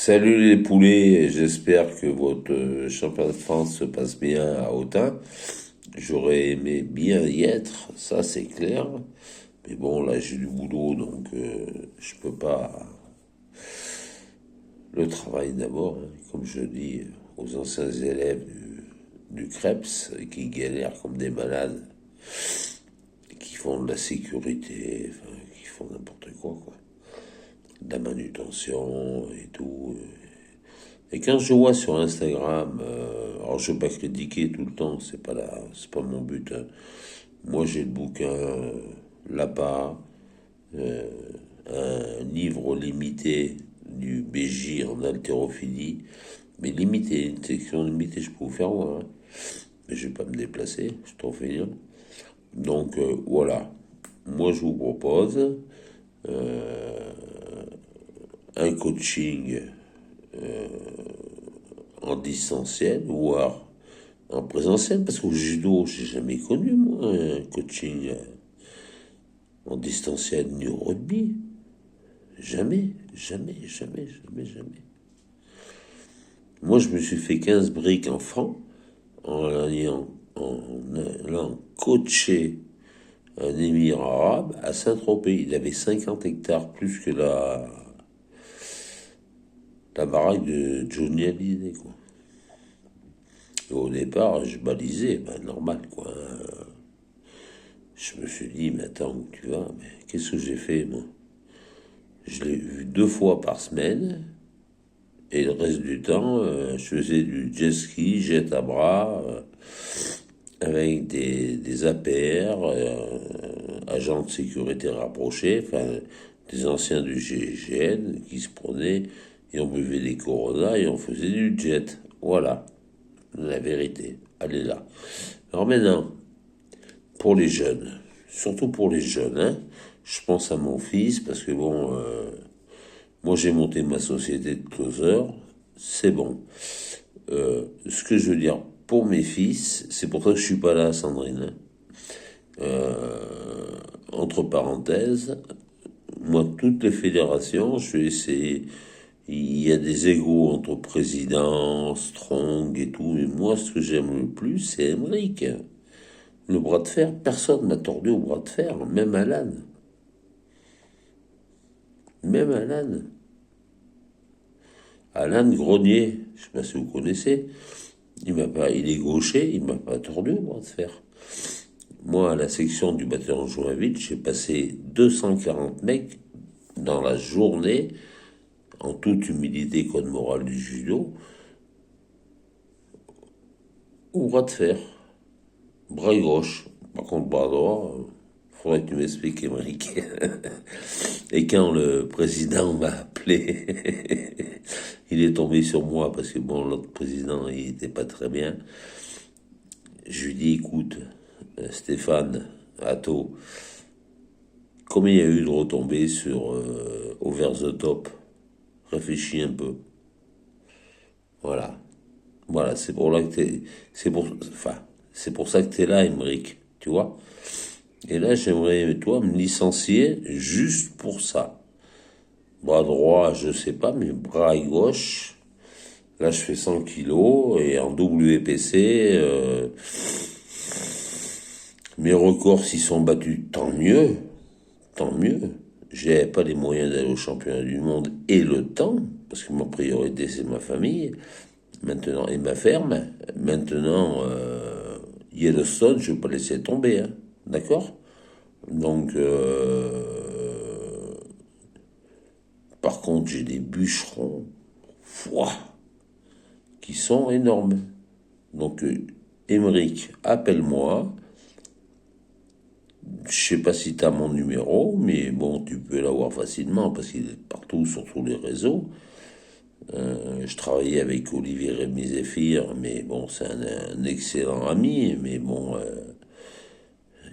Salut les poulets, j'espère que votre championnat de France se passe bien à Autun. J'aurais aimé bien y être, ça c'est clair. Mais bon, là j'ai du boulot, donc je peux pas. Le travail d'abord, hein, comme je dis aux anciens élèves du CREPS, qui galèrent comme des malades, qui font de la sécurité, enfin, qui font n'importe quoi. De la manutention et tout. Et quand je vois sur Instagram, alors je veux pas critiquer tout le temps, c'est pas mon but, hein. Moi j'ai le bouquin là-bas, euh, un livre limité du BJ en haltérophilie, mais limité, une section limitée, je peux vous faire voir, hein. Mais je vais pas me déplacer, je suis trop feignant. Donc voilà, moi je vous propose euh, un coaching en distanciel, voire en présentiel, parce qu'au judo, j'ai jamais connu, moi, un coaching en distanciel ni au rugby. Jamais, jamais, jamais, jamais, jamais. Moi, je me suis fait 15 briques en francs en allant coacher un émir arabe à Saint-Tropez. Il avait 50 hectares plus que la baraque de Johnny Hallyday, quoi. Et au départ, je balisais, ben, normal, quoi. Je me suis dit, mais attends, où tu vas? Mais qu'est-ce que j'ai fait, moi? Je l'ai vu 2 fois par semaine, et le reste du temps, je faisais du jet ski, jet à bras, avec des APR, agents de sécurité rapprochés, enfin, des anciens du GIGN qui se prenaient, et on buvait des Corona, et on faisait du jet. Voilà, la vérité, elle est là. Alors maintenant, pour les jeunes, surtout pour les jeunes, hein, je pense à mon fils, parce que bon, moi j'ai monté ma société de closer, c'est bon. Ce que je veux dire pour mes fils, c'est pour ça que je suis pas là, Sandrine, hein. Entre parenthèses, moi toutes les fédérations, je vais essayer. Il y a des égos entre présidents, Strong et tout, mais moi ce que j'aime le plus, c'est Emmerich. Le bras de fer, personne m'a tordu au bras de fer, même Alan. Même Alan. Alan Grenier, je sais pas si vous connaissez, il est gaucher, il m'a pas tordu au bras de fer. Moi, à la section du bataillon Joinville, j'ai passé 240 mecs dans la journée, en toute humilité, code moral du judo, au bras de fer. Bras gauche. Par contre, bras droit, faudrait que tu m'expliques, Émeric. Et quand le président m'a appelé, il est tombé sur moi parce que bon, l'autre président, il était pas très bien. Je lui dis, écoute, Stéphane Atto, combien il y a eu de retombées sur Over the Top? Réfléchis un peu. Voilà. Voilà, c'est pour là que t'es, c'est pour ça que t'es là, Emmerich, tu vois. Et là, j'aimerais, toi, me licencier juste pour ça. Bras droit, je sais pas, mais bras gauche, là, je fais 100 kilos et en WPC, mes records s'y sont battus, tant mieux, tant mieux. J'ai pas les moyens d'aller au championnat du monde et le temps, parce que ma priorité, c'est ma famille, maintenant, et ma ferme. Maintenant, Yellowstone, je ne vais pas laisser tomber, hein. D'accord? Donc, par contre, j'ai des bûcherons, ouah, qui sont énormes. Donc, Émeric, appelle-moi. Je sais pas si tu as mon numéro, mais bon, tu peux l'avoir facilement parce qu'il est partout sur tous les réseaux. Je travaillais avec Olivier Rémy-Zéphyr, mais bon, c'est un excellent ami, mais bon,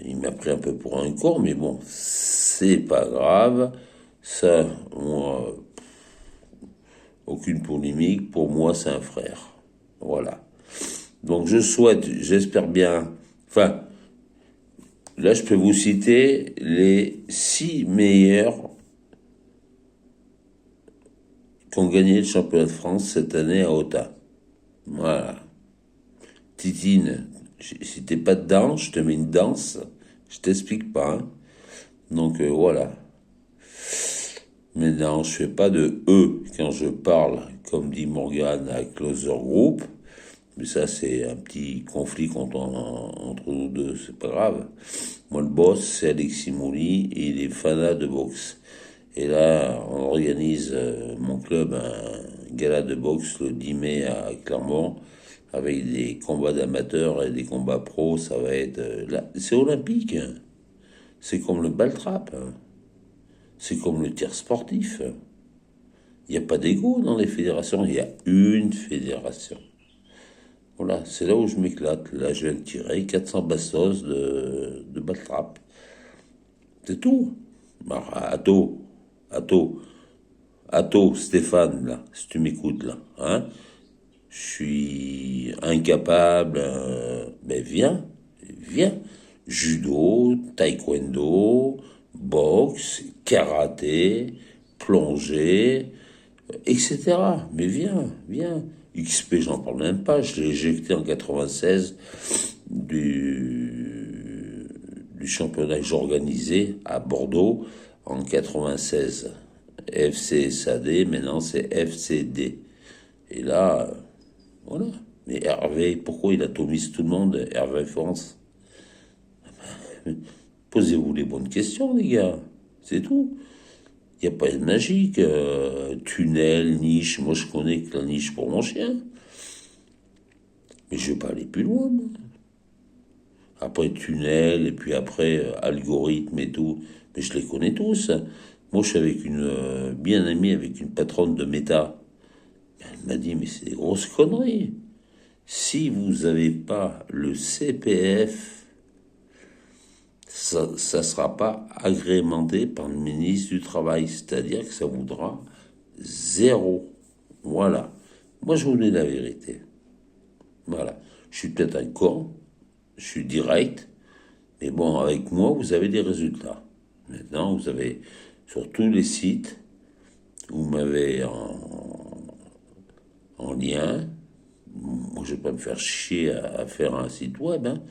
il m'a pris un peu pour un con, mais bon, c'est pas grave. Ça, moi, aucune polémique, pour moi, c'est un frère. Voilà. Donc je souhaite, j'espère bien, enfin, là je peux vous citer les 6 meilleurs qui ont gagné le championnat de France cette année à Autun. Voilà. Titine, si t'es pas dedans, je te mets une danse. Je t'explique pas, hein. Donc voilà. Mais non, je fais pas de E quand je parle, comme dit Morgan à Closer Group. Mais ça, c'est un petit conflit entre nous deux, c'est pas grave. Moi, le boss, c'est Alexis Mouli et il est fanat de boxe. Et là, on organise mon club un gala de boxe le 10 mai à Clermont avec des combats d'amateurs et des combats pros. Ça va être là, c'est olympique, hein. C'est comme le ball-trap, hein. C'est comme le tir sportif. Il n'y a pas d'ego dans les fédérations, il y a une fédération. Voilà, c'est là où je m'éclate. Là, je viens de tirer 400 bastos de ball-trap. C'est tout. Alors, Atto, Stéphane, là, si tu m'écoutes, là, hein, je suis incapable, ben viens. Judo, taekwondo, boxe, karaté, plongée, etc. Mais viens. XP, j'en parle même pas, je l'ai éjecté en 96 du championnat que j'organisais à Bordeaux en 96. FC SAD, maintenant c'est FCD. Et là, voilà. Mais Hervé, pourquoi il atomise tout le monde, Hervé France? Posez-vous les bonnes questions, les gars. C'est tout. Il n'y a pas de magique. Tunnel, niche. Moi, je connais que la niche pour mon chien. Mais je vais pas aller plus loin, moi. Après, tunnel, et puis après, algorithme et tout. Mais je les connais tous. Moi, je suis avec une bien amie, avec une patronne de Meta. Elle m'a dit, mais c'est des grosses conneries. Si vous n'avez pas le CPF, ça ne sera pas agrémenté par le ministre du Travail. C'est-à-dire que ça voudra zéro. Voilà. Moi, je vous dis la vérité. Voilà. Je suis peut-être un con, je suis direct, mais bon, avec moi, vous avez des résultats. Maintenant, vous avez sur tous les sites, vous m'avez en lien. Moi, je vais pas me faire chier à faire un site web, hein.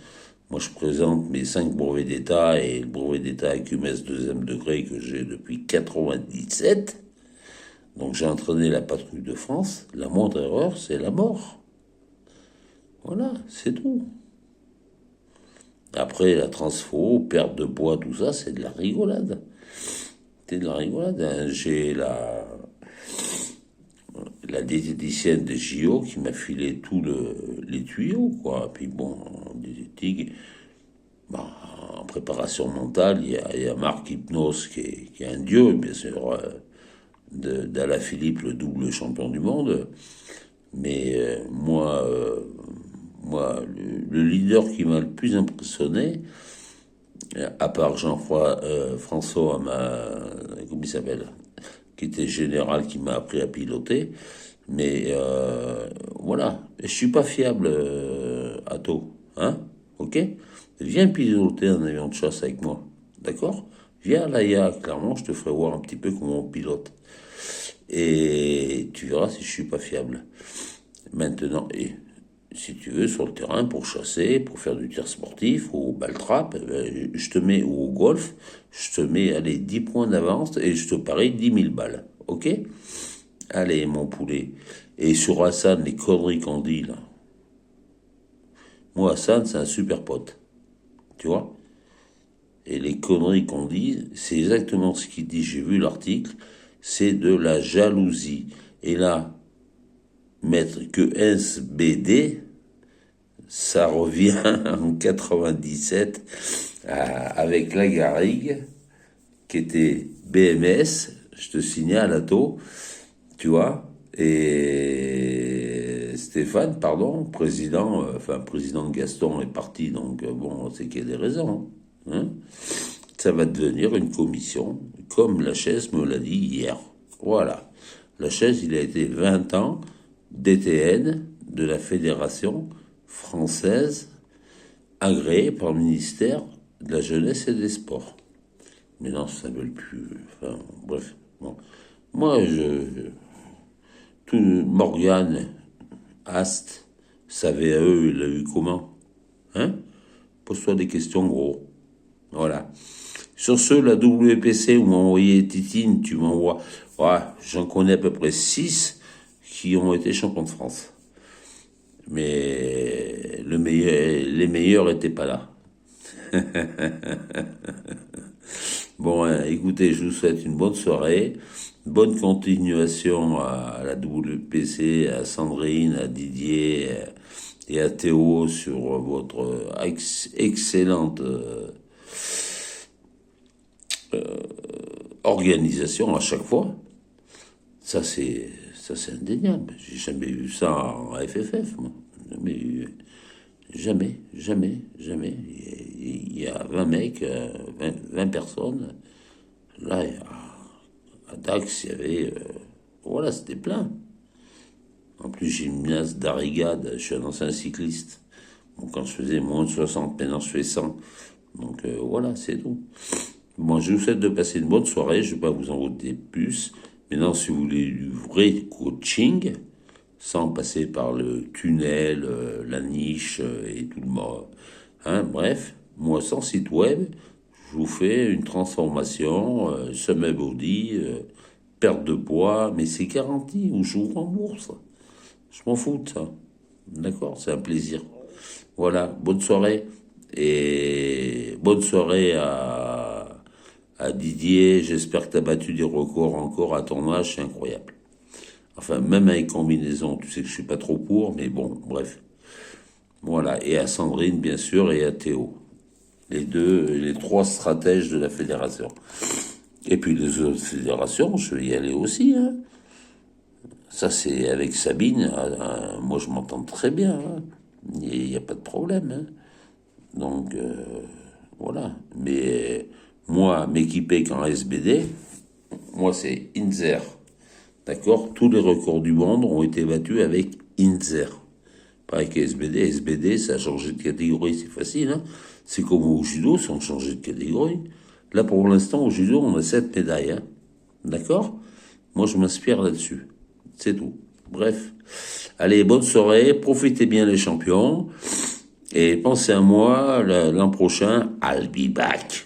Moi, je présente mes 5 brevets d'État et le brevet d'État AQMS deuxième degré que j'ai depuis 97. Donc, j'ai entraîné la patrouille de France. La moindre erreur, c'est la mort. Voilà, c'est tout. Après, la transfo, perte de poids, tout ça, c'est de la rigolade. C'est de la rigolade, hein. J'ai la diététicienne des JO qui m'a filé les tuyaux, quoi. Puis bon, diététique, bah, en préparation mentale, il y a Marc Hypnose qui est un dieu, bien sûr, d'Ala Philippe, le double champion du monde. Mais moi, le leader qui m'a le plus impressionné, à part François, comment il s'appelle, qui était général, qui m'a appris à piloter, mais voilà, je suis pas fiable, Atto, hein, ok? Viens piloter un avion de chasse avec moi, d'accord? Viens à l'AIA, clairement, je te ferai voir un petit peu comment on pilote. Et tu verras si je suis pas fiable. Maintenant, et si tu veux, sur le terrain, pour chasser, pour faire du tir sportif, ou au ball-trap, je te mets, ou au golf, je te mets, allez, 10 points d'avance et je te parie 10 000 balles. Ok? Allez, mon poulet. Et sur Hassan, les conneries qu'on dit, là. Moi, Hassan, c'est un super pote. Tu vois? Et les conneries qu'on dit, c'est exactement ce qu'il dit. J'ai vu l'article. C'est de la jalousie. Et là, mettre que SBD, ça revient en 97 avec la Garrigue, qui était BMS, je te signale, Atto, tu vois, et Stéphane, pardon, président Gaston est parti, donc bon, c'est qu'il y a des raisons, hein. Ça va devenir une commission, comme la chaise me l'a dit hier. Voilà. La chaise, il a été 20 ans DTN de la Fédération française agréée par le ministère de la Jeunesse et des Sports. Mais non, ça ne veut plus. Enfin, bref. Bon. Moi, Tout Morgan, Ast, sa VAE, il l'a eu comment? Hein? Pose-toi des questions, gros. Voilà. Sur ce, la WPC, vous m'envoyez Titine, tu m'envoies. Ouais, j'en connais à peu près 6 qui ont été champions de France. Mais les meilleurs étaient pas là. Bon, écoutez, je vous souhaite une bonne soirée, bonne continuation à la WPC, à Sandrine, à Didier et à Théo sur votre excellente organisation à chaque fois. Ça c'est indéniable. J'ai jamais vu ça en FFF, moi. Jamais eu. Jamais, jamais, jamais. Il y a 20 mecs, 20 personnes. Là, à Dax, il y avait. Voilà, c'était plein. En plus, gymnase d'Arrigade, je suis un ancien cycliste. Donc, quand je faisais moins de 60, maintenant je fais 100. Donc, voilà, c'est tout. Bon, je vous souhaite de passer une bonne soirée. Je ne vais pas vous envoyer plus. Maintenant, si vous voulez du vrai coaching, sans passer par le tunnel, la niche et tout le monde. Hein, bref, moi sans site web, je vous fais une transformation, semi-body, perte de poids, mais c'est garanti, ou je vous rembourse. Je m'en fous de ça. D'accord? C'est un plaisir. Voilà, bonne soirée. Et bonne soirée à Didier. J'espère que tu as battu des records encore à ton âge, c'est incroyable. Enfin, même avec combinaison, tu sais que je suis pas trop pour, mais bon, bref. Voilà. Et à Sandrine, bien sûr, et à Théo. Les trois stratèges de la fédération. Et puis les autres fédérations, je vais y aller aussi, hein. Ça, c'est avec Sabine. Moi, je m'entends très bien, hein. Il n'y a pas de problème, hein. Donc, voilà. Mais moi, m'équiper qu'en SBD, moi, c'est Inzer. D'accord? Tous les records du monde ont été battus avec Inzer. Pas avec SBD. SBD, ça a changé de catégorie, c'est facile, hein? C'est comme au judo, ça a changé de catégorie. Là, pour l'instant, au judo, on a 7 médailles, hein? D'accord? Moi, je m'inspire là-dessus. C'est tout. Bref. Allez, bonne soirée. Profitez bien les champions. Et pensez à moi, l'an prochain, I'll be back.